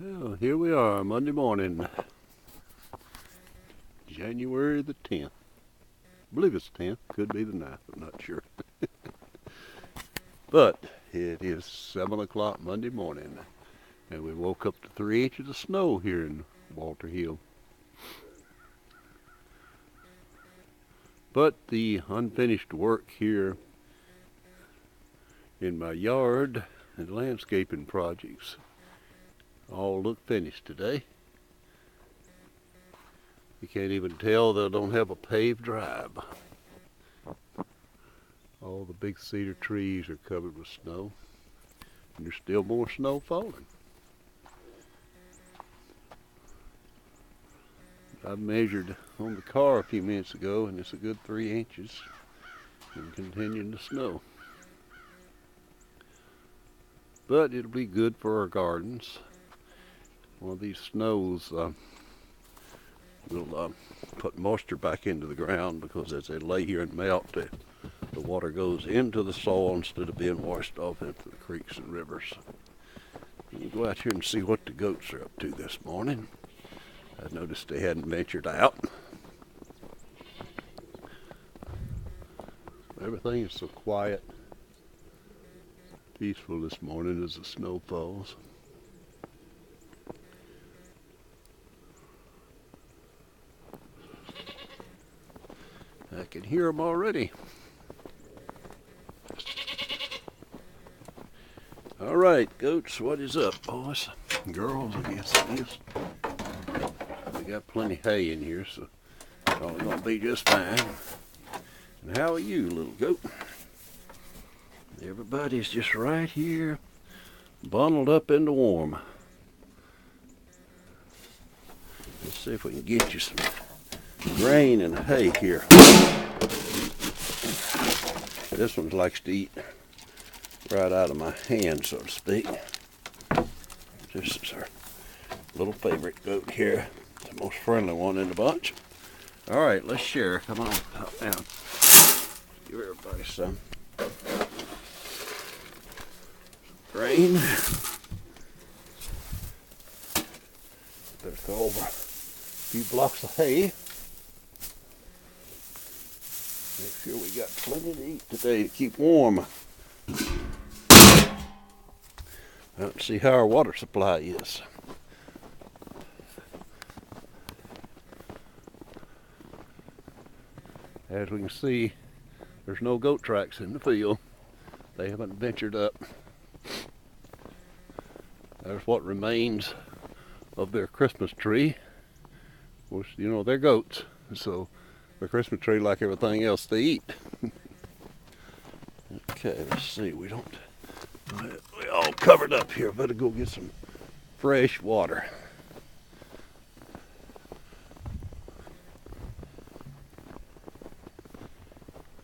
Well, here we are, Monday morning, January the 10th. I believe it's the 10th, could be the 9th, I'm not sure. But it is 7 o'clock Monday morning, and we woke up to 3 inches of snow here in Walter Hill. But the unfinished work here in my yard and landscaping projects all look finished today. You can't even tell that I don't have a paved drive. All the big cedar trees are covered with snow, and there's still more snow falling. I measured on the car a few minutes ago, and it's a good 3 inches and continuing to snow. But it'll be good for our gardens. One of these snows will put moisture back into the ground, because as they lay here and melt, the water goes into the soil instead of being washed off into the creeks and rivers. You go out here and see what the goats are up to this morning. I noticed they hadn't ventured out. Everything is so quiet, peaceful this morning as the snow falls. I can hear them already. All right, goats, what is up, boys? Girls, I guess it is. We got plenty of hay in here, so it's all gonna be just fine. And how are you, little goat? Everybody's just right here, bundled up in the warm. Let's see if we can get you some grain and hay here. This one likes to eat right out of my hand, so to speak. This is our little favorite goat here, the most friendly one in the bunch. All right, let's share. Come on, hop down. Give everybody some grain. Better go over a few blocks of hay. Make sure we got plenty to eat today to keep warm. Let's see how our water supply is. As we can see, there's no goat tracks in the field. They haven't ventured up. There's what remains of their Christmas tree. Of course, you know, they're goats, so the Christmas tree, like everything else, they eat. Okay, let's see. We all covered up here. Better go get some fresh water.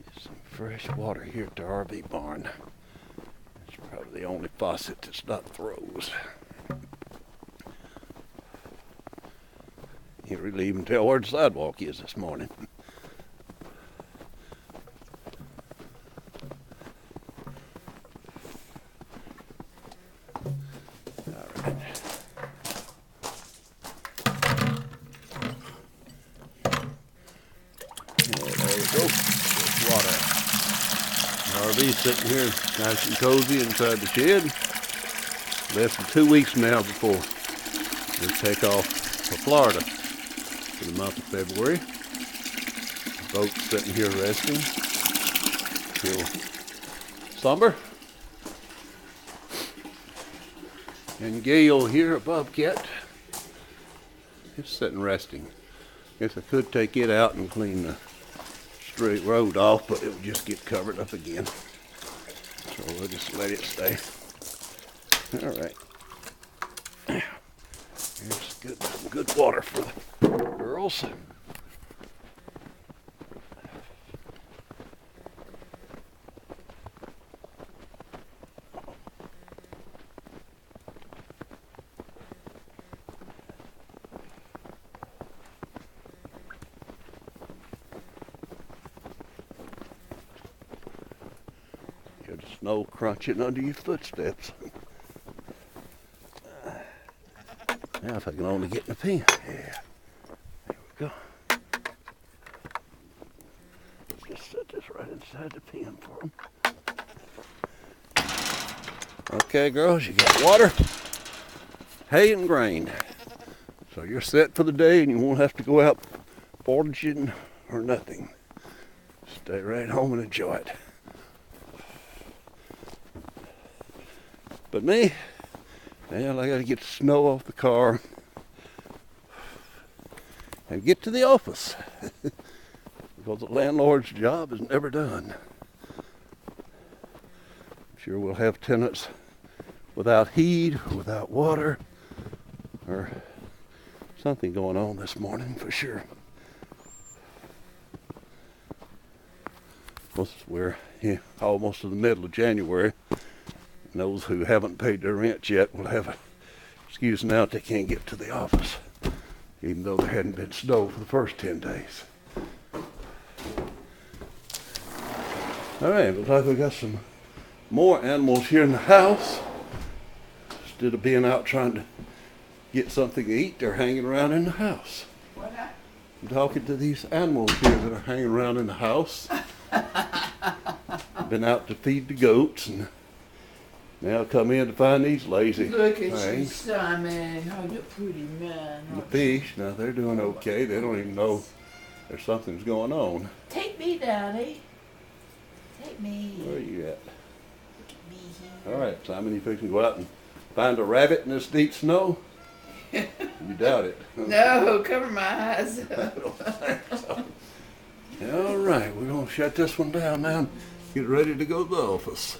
Get some fresh water here at the RV barn. It's probably the only faucet that's not froze. Can't really even tell where the sidewalk is this morning. RV's sitting here nice and cozy inside the shed. Less than 2 weeks now before we take off for Florida for the month of February. The boat's sitting here resting till summer. And Gail here, a bobcat, is sitting resting. Guess I could take it out and clean the straight road off, but it would just get covered up again. So we'll just let it stay. All right. Here's some good water for the girls. Get the snow crunching under your footsteps. Now if I can only get in the pen. Yeah. There we go. Let's just set this right inside the pen for them. Okay, girls, you got water, hay, and grain. So you're set for the day and you won't have to go out foraging or nothing. Stay right home and enjoy it. But me, well, I gotta get the snow off the car and get to the office because the landlord's job is never done. I'm sure we'll have tenants without heat, or without water, or something going on this morning for sure. Well, we're almost to the middle of January. And those who haven't paid their rent yet will have an excuse now that they can't get to the office, even though there hadn't been snow for the first 10 days. All right, looks like we got some more animals here in the house. Instead of being out trying to get something to eat, they're hanging around in the house. What happened? I'm talking to these animals here that are hanging around in the house. Been out to feed the goats and now come in to find these lazy Look at you, things. Simon. Oh, you're pretty man. The fish, now they're doing okay. They don't even know there's something's going on. Take me, Daddy. Take me. Where are you at? Look at me here. All right, Simon, you fixing to go out and find a rabbit in this deep snow? You doubt it. No, cover my eyes I up. don't think so. All right, we're going to shut this one down now and get ready to go to the office.